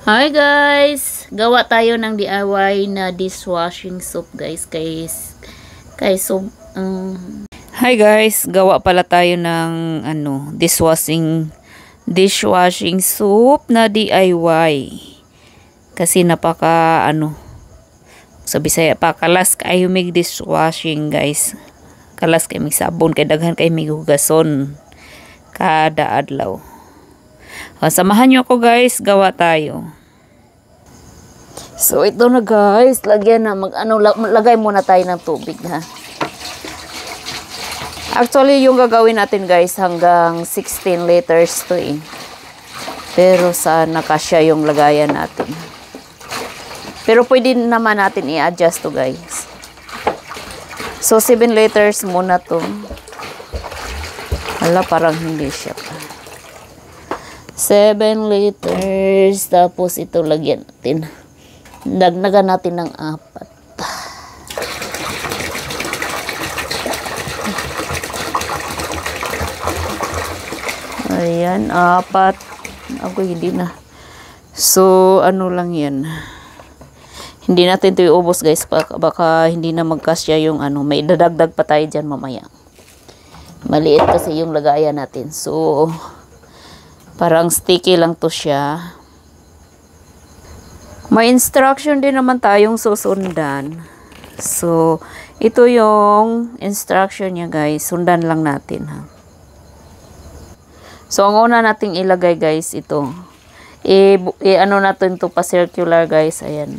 Hi guys! Gawa tayo ng DIY na dishwashing soap guys. Hi guys! Gawa pala tayo ng dishwashing soap na DIY. Kasi sa Bisaya pa kalas kayo mig dishwashing guys. Kalas kay mig sabon kay daghan kay mig hugason kada adlaw. Samahan nyo ako guys, gawa tayo. So ito na guys, lagyan na lagay muna tayo ng tubig ha. Actually yung gagawin natin guys hanggang 16 liters to eh. Pero sana kasya yung lagayan natin. Pero pwede naman natin i-adjust to guys. So 7 liters muna to. Hala, parang hindi siya pa. 7 liters. Tapos ito lagyan natin. Dagdagan natin ng 4. Ayan, 4. Ako hindi na. So, ano lang yan. Hindi natin ito iubos guys. Baka hindi na magkasya yung may dadagdag pa tayo dyan mamaya. Maliit kasi yung lagayan natin. So, parang sticky lang to siya. May instruction din naman tayong susundan. So, ito yung instruction niya guys. Sundan lang natin ha. So, ang una nating ilagay guys ito. Ano natin to pa circular guys. Ayan.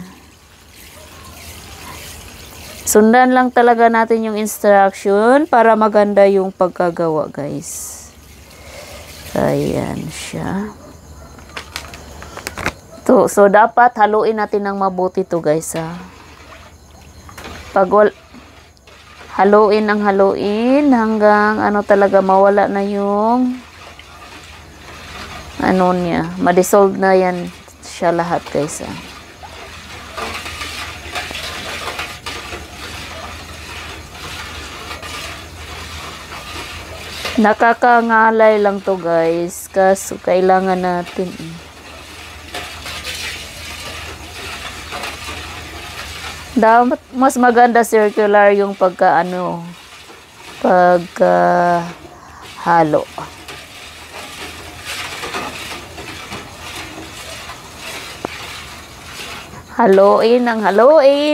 Sundan lang talaga natin yung instruction para maganda yung pagkagawa guys. Ayan siya. So dapat haluin natin ng mabuti to guys ha. Haluin hanggang talaga mawala na yung niya. Ma-dissolve na yan siya lahat guys ha. Nakakangalay lang to guys. Kaso kailangan natin dapat mas maganda circular yung pagka-halo. Haluin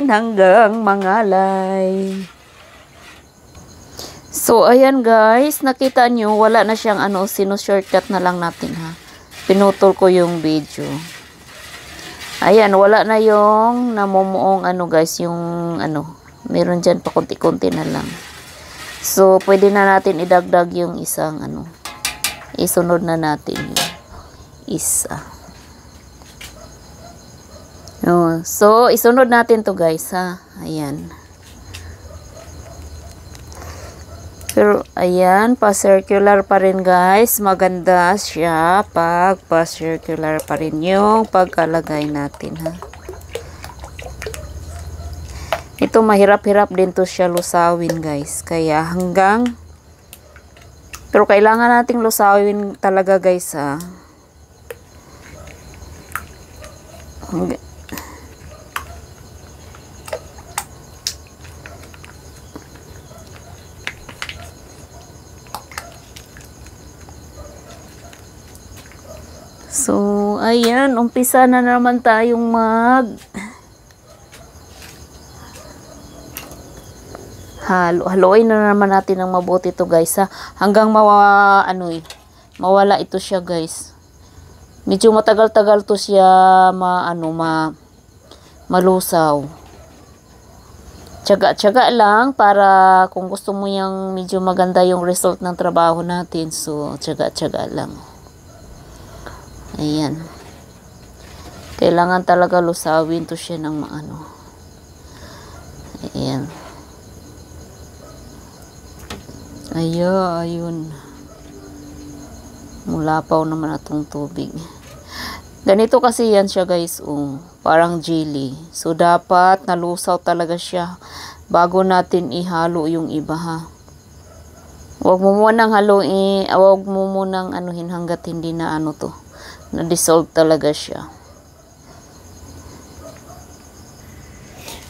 hanggang mangalay. So, ayan guys, nakita nyo, wala na siyang sino-shortcut na lang natin ha. Pinutol ko yung video. Ayan, wala na yung namumuong guys, yung meron dyan pa konti-konti na lang. So, pwede na natin idagdag yung isang isunod na natin yung isa. So, isunod natin to guys ha. Ayan. Pero, ayan, pa-circular pa rin guys. Maganda siya pag pa-circular pa rin yung pagkalagay natin, ha. Ito, mahirap-hirap din to siya lusawin, guys. Kaya, pero kailangan nating lusawin talaga, guys, ha. So, ayan, umpisa na naman tayong haluin na naman natin ng mabuti to guys ha. Hanggang mawala ito siya guys. Medyo matagal-tagal to siya malusaw. Tiyaga-tiyaga lang para kung gusto mo yung medyo maganda yung result ng trabaho natin. So, tiyaga-tiyaga lang. Ayan. Kailangan talaga lusawin to siya ng Ayan. Ayun. Mulapaw naman atong tubig. Ganito kasi yan siya guys. Parang jelly. So, dapat nalusaw talaga siya bago natin ihalo yung iba ha. Huwag mo munang haluin, huwag mo munang anuhin hanggat hindi na to. Na-dissolve talaga siya.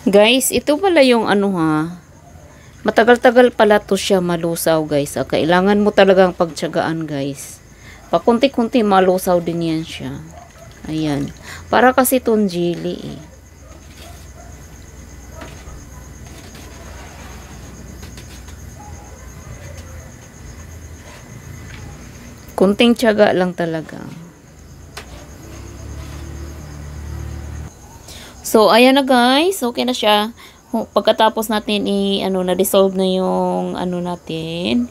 Guys, ito pala yung ano ha. Matagal-tagal pala to siya malusaw guys. Kailangan mo talagang pagtiyagaan guys. Pakunti-kunti malusaw din yan siya. Ayan. Para kasi itong jelly eh. Kunting tiyaga lang talaga. So, ayan na guys. Okay na siya. Pagkatapos natin na-dissolve na yung natin.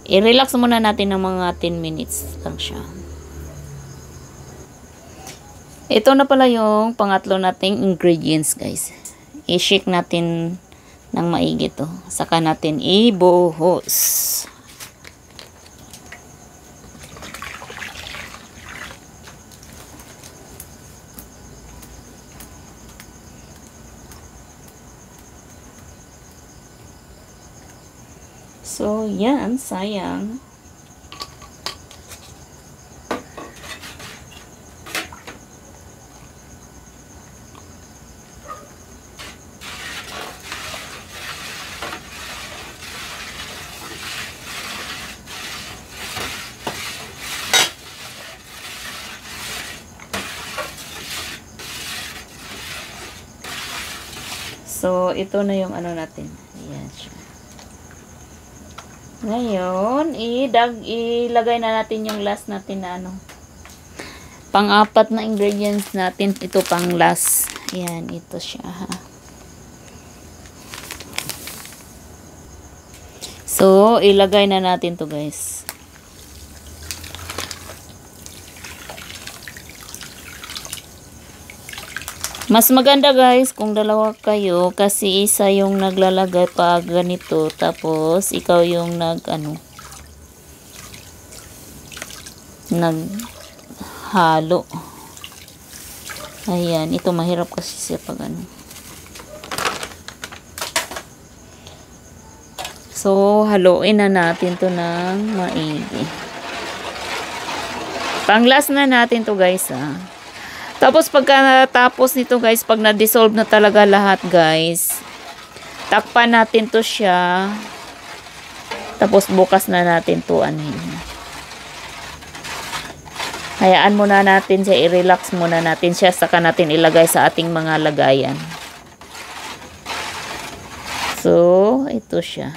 I-relax muna natin ng mga 10 minutes lang siya. Ito na pala yung pangatlo nating ingredients guys. I-shake natin ng maigi to. Saka natin ibuhos. So, yan, sayang. So, ito na yung natin. Ayan siya. Ngayon, ilagay na natin yung last natin na pang-apat na ingredients natin. Ito pang last. Ayan, ito siya ha. So, ilagay na natin to guys. Mas maganda guys kung dalawa kayo kasi isa yung naglalagay pa ganito tapos ikaw yung naghalo. Ayan, ito mahirap kasi siya pag So, haluin na natin to ng maigi. Pang last na natin to guys ha. Tapos pagkatapos nito guys, pag na-dissolve na talaga lahat guys, takpan natin to siya. Tapos bukas na natin to hayaan muna natin siya, i-relax muna natin siya, saka natin ilagay sa ating mga lagayan. So, ito siya.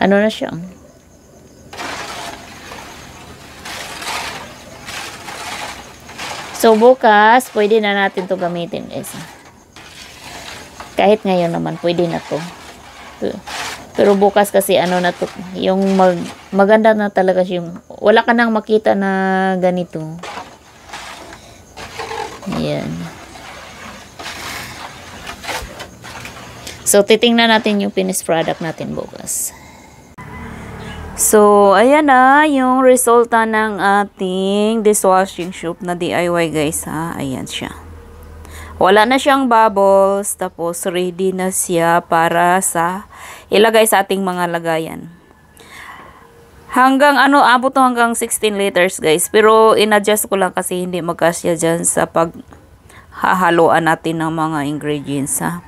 Ano na siya? So, bukas, pwede na natin to gamitin guys. Kahit ngayon naman, pwede na to. Pero bukas kasi na to, yung maganda na talaga yung, wala ka nang makita na ganito. Ayan. So, titingnan natin yung finished product natin bukas. So, ayan na yung resulta ng ating dishwashing soap na DIY guys ha. Ayan siya. Wala na siyang bubbles. Tapos, ready na siya para sa ilagay sa ating mga lagayan. Hanggang abot to hanggang 16 liters guys. Pero, in-adjust ko lang kasi hindi magkasya dyan sa paghahaluan natin ng mga ingredients ha.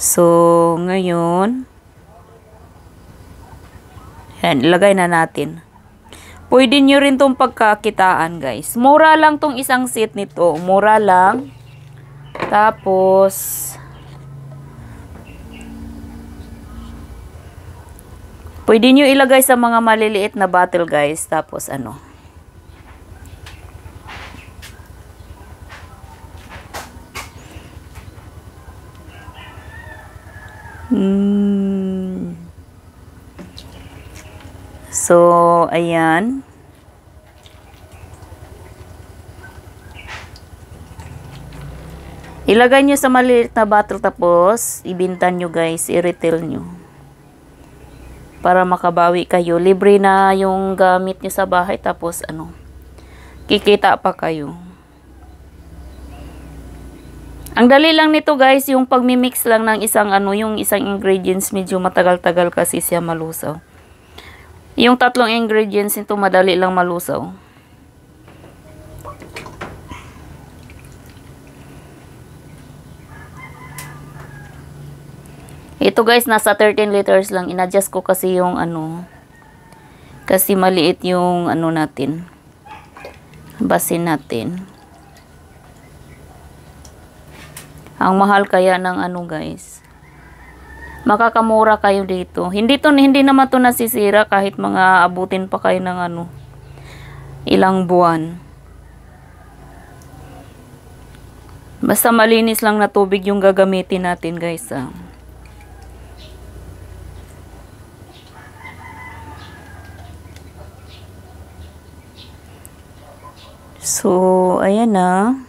So, ngayon, yan, ilagay na natin. Pwede nyo rin tong pagkakitaan guys. Mura lang tong isang set nito. Mura lang. Tapos, pwede nyo ilagay sa mga maliliit na bottle guys. Tapos So, ayan. Ilagay nyo sa maliit na bottle tapos ibinta nyo guys, i-retail nyo. Para makabawi kayo. Libre na yung gamit nyo sa bahay tapos kikita pa kayo. Ang dali lang nito guys, yung pagmi-mix lang ng yung isang ingredients medyo matagal-tagal kasi siya malusaw. Yung tatlong ingredients nito madali lang malusaw. Ito guys, nasa 13 liters lang. Inadjust ko kasi yung ano, kasi maliit yung ano natin, basin natin. Ang mahal kaya ng ano guys. Makakamura kayo dito. Hindi naman to nasisira kahit mga abutin pa kayo ng ano, ilang buwan. Basta malinis lang na tubig yung gagamitin natin guys. So, ayan na.